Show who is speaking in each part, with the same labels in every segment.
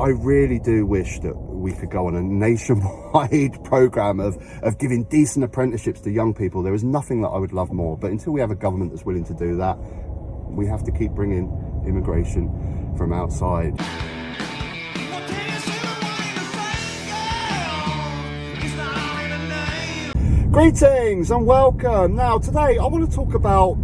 Speaker 1: I really do wish that we could go on a nationwide programme of giving decent apprenticeships to young people. There is nothing that I would love more, but until we have a government that's willing to do that, we have to keep bringing immigration from outside. Greetings and welcome. Now today I want to talk about,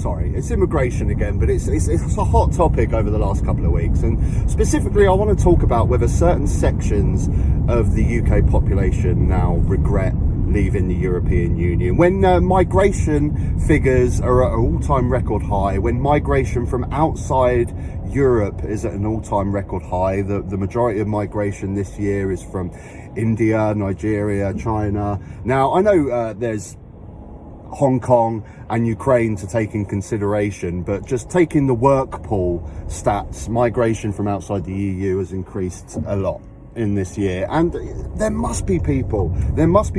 Speaker 1: it's immigration again, but it's a hot topic over the last couple of weeks, and specifically I want to talk about whether certain sections of the UK population now regret leaving the European Union. When migration figures are at an all-time record high, when migration from outside Europe is at an all-time record high, the majority of migration this year is from India, Nigeria, China. Now I know there's Hong Kong and Ukraine to take in consideration, but just taking the work pool stats, migration from outside the EU has increased a lot in this year, and there must be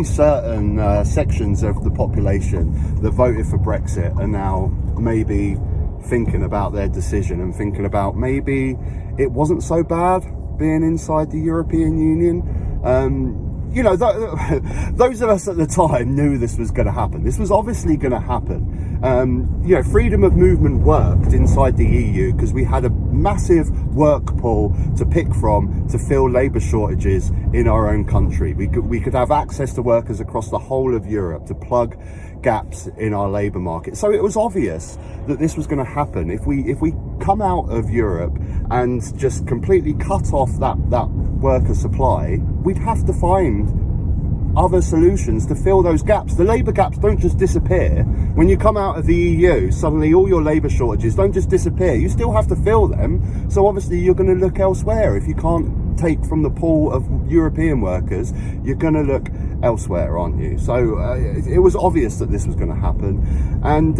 Speaker 1: certain sections of the population that voted for Brexit are now maybe thinking about their decision and thinking about maybe it wasn't so bad being inside the European Union. You know, those of us at the time knew this was going to happen. This was obviously going to happen. You know, freedom of movement worked inside the EU because we had a massive work pool to pick from to fill labour shortages in our own country. We could have access to workers across the whole of Europe to plug gaps in our labour market. So it was obvious that this was going to happen. If we come out of Europe and just completely cut off that worker supply, we'd have to find other solutions to fill those gaps. The labour gaps don't just disappear. When you come out of the EU, suddenly all your labour shortages don't just disappear. You still have to fill them. So obviously you're going to look elsewhere. If you can't take from the pool of European workers, you're going to look elsewhere, aren't you? So it was obvious that this was going to happen. And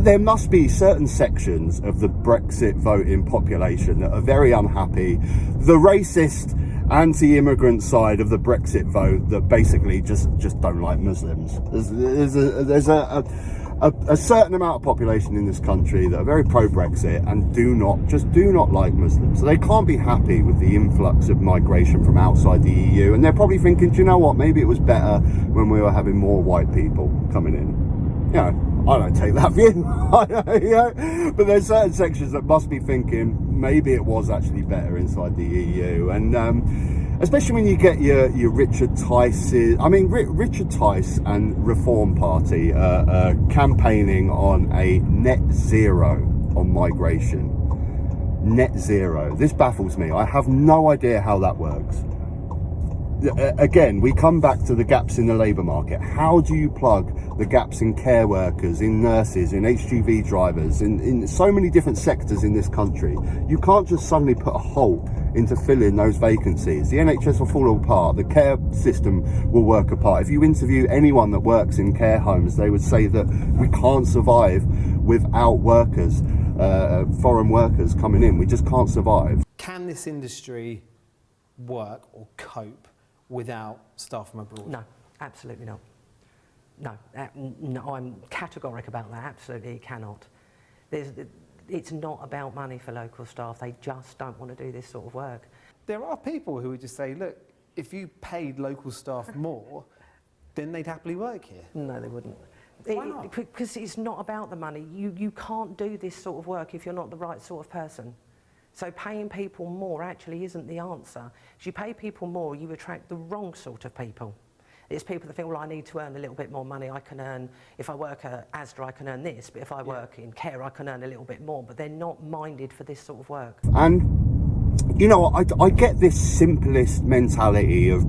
Speaker 1: there must be certain sections of the Brexit voting population that are very unhappy. The racist, anti-immigrant side of the Brexit vote that basically just don't like Muslims. There's a certain amount of population in this country that are very pro-Brexit and do not like Muslims. So they can't be happy with the influx of migration from outside the EU, and they're probably thinking, do you know what, maybe it was better when we were having more white people coming in. You know, I don't take that view. But there's certain sections that must be thinking maybe it was actually better inside the EU, and especially when you get your Richard Tice. Richard Tice and Reform Party campaigning on a net zero on migration. Net zero. This baffles me. I have no idea how that works. Again, we come back to the gaps in the labour market. How do you plug the gaps in care workers, in nurses, in HGV drivers, in so many different sectors in this country? You can't just suddenly put a halt into filling those vacancies. The NHS will fall apart. The care system will work apart. If you interview anyone that works in care homes, they would say that we can't survive without workers, foreign workers coming in. We just can't survive.
Speaker 2: Can this industry work or cope without staff from abroad?
Speaker 3: No, absolutely not. No, I'm categoric about that. Absolutely, it cannot. It's not about money for local staff. They just don't want to do this sort of work.
Speaker 2: There are people who would just say, look, if you paid local staff more, then they'd happily work here.
Speaker 3: No, they wouldn't.
Speaker 2: Why not?
Speaker 3: Because it's not about the money. You can't do this sort of work if you're not the right sort of person. So paying people more actually isn't the answer. If you pay people more, you attract the wrong sort of people. It's people that think, well, I need to earn a little bit more money. I can earn, if I work at Asda, I can earn this, but if I work in care, I can earn a little bit more. But they're not minded for this sort of work.
Speaker 1: And, you know, I get this simplest mentality of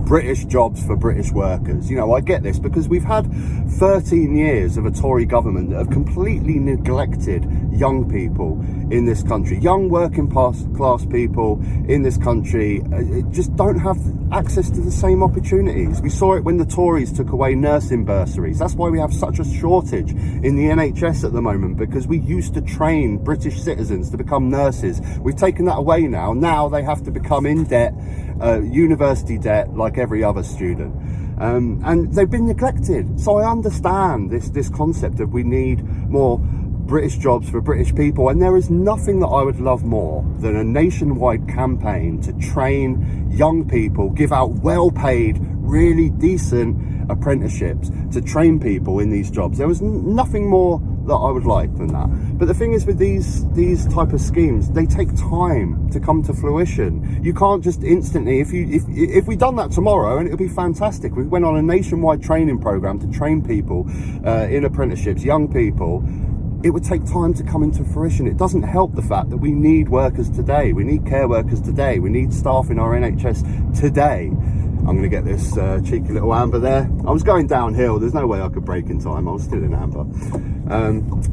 Speaker 1: British jobs for British workers. You know, I get this because we've had 13 years of a Tory government that have completely neglected young people in this country. Young working class people in this country just don't have access to the same opportunities. We saw it when the Tories took away nursing bursaries. That's why we have such a shortage in the NHS at the moment, because we used to train British citizens to become nurses. We've taken that away now. Now they have to become in debt, university debt, like every other student. And they've been neglected. So I understand this concept of we need more British jobs for British people, and there is nothing that I would love more than a nationwide campaign to train young people, give out well-paid, really decent apprenticeships to train people in these jobs. There was nothing more that I would like than that. But the thing is, with these type of schemes, they take time to come to fruition. You can't just instantly, if we done that tomorrow, and it would be fantastic, we went on a nationwide training program to train people in apprenticeships, young people, it would take time to come into fruition. It doesn't help the fact that we need workers today, we need care workers today, we need staff in our NHS today. I'm going to get this cheeky little amber there. I was going downhill, there's no way I could brake in time, I was still in amber.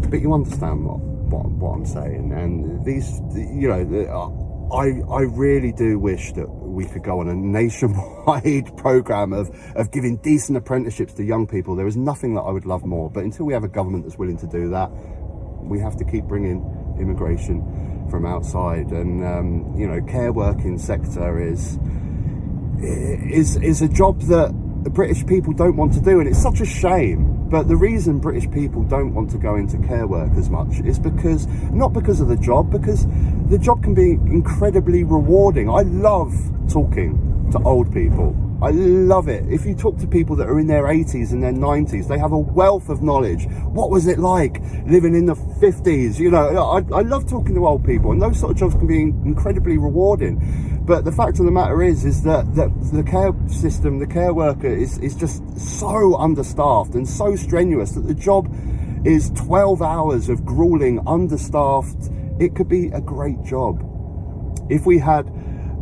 Speaker 1: But you understand what I'm saying, and these, you know, I really do wish that we could go on a nationwide program of giving decent apprenticeships to young people. There is nothing that I would love more, but until we have a government that's willing to do that, we have to keep bringing immigration from outside. And you know, care working sector is a job that the British people don't want to do, and it's such a shame. But the reason British people don't want to go into care work as much is because, not because of the job, because the job can be incredibly rewarding. I love talking to old people. I love it. If you talk to people that are in their 80s and their 90s, they have a wealth of knowledge. What was it like living in the 50s? You know, I love talking to old people, and those sort of jobs can be incredibly rewarding. But the fact of the matter is that the care system, the care worker is just so understaffed and so strenuous that the job is 12 hours of grueling, understaffed. It could be a great job if we had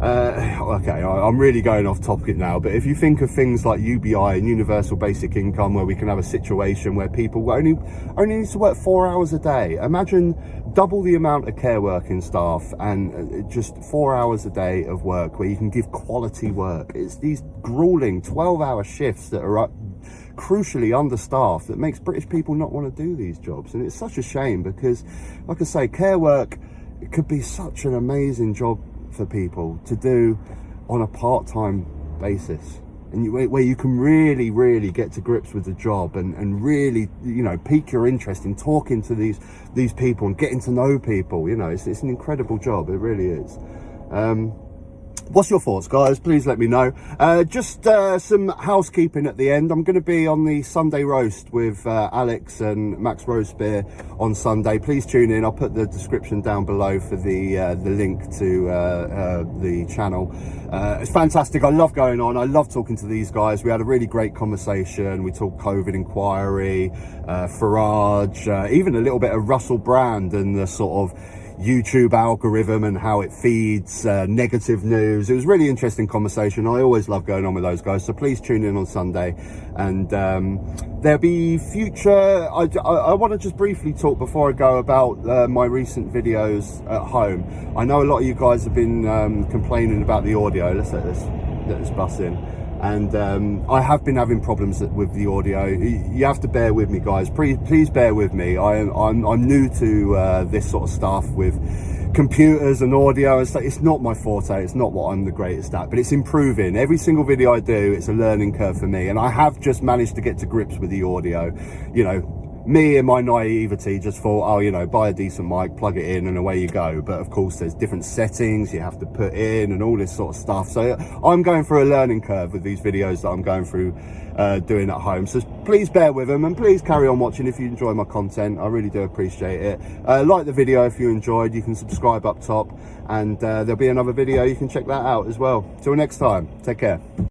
Speaker 1: okay, I'm really going off topic now, but if you think of things like UBI and universal basic income, where we can have a situation where people only need to work 4 hours a day, imagine double the amount of care working staff and just 4 hours a day of work where you can give quality work. It's these grueling 12-hour shifts that are crucially understaffed that makes British people not want to do these jobs. And it's such a shame because, like I say, care work, it could be such an amazing job for people to do on a part-time basis, and where you can really get to grips with the job and really, you know, pique your interest in talking to these people and getting to know people. You know, it's an incredible job, it really is. What's your thoughts, guys? Please let me know. Just some housekeeping at the end. I'm going to be on the Sunday roast with Alex and Max Roastbeer on Sunday. Please tune in. I'll put the description down below for the link to the channel. It's fantastic. I love going on. I love talking to these guys. We had a really great conversation. We talked COVID inquiry, Farage, even a little bit of Russell Brand and the sort of YouTube algorithm and how it feeds negative news. It was a really interesting conversation. I always love going on with those guys, so please tune in on Sunday. And there'll be future, I want to just briefly talk before I go about my recent videos at home. I know a lot of you guys have been complaining about the audio. Let's let this bus in. And I have been having problems with the audio. You have to bear with me, guys. Please bear with me. I'm new to this sort of stuff with computers and audio. It's not my forte. It's not what I'm the greatest at, but it's improving. Every single video I do, it's a learning curve for me. And I have just managed to get to grips with the audio. You know, me in my naivety just thought, oh, you know, buy a decent mic, plug it in and away you go. But of course there's different settings you have to put in and all this sort of stuff. So I'm going through a learning curve with these videos that I'm going through doing at home. So please bear with them, and please carry on watching if you enjoy my content. I really do appreciate it. Like the video if you enjoyed. You can subscribe up top, and there'll be another video. You can check that out as well. Till next time, take care.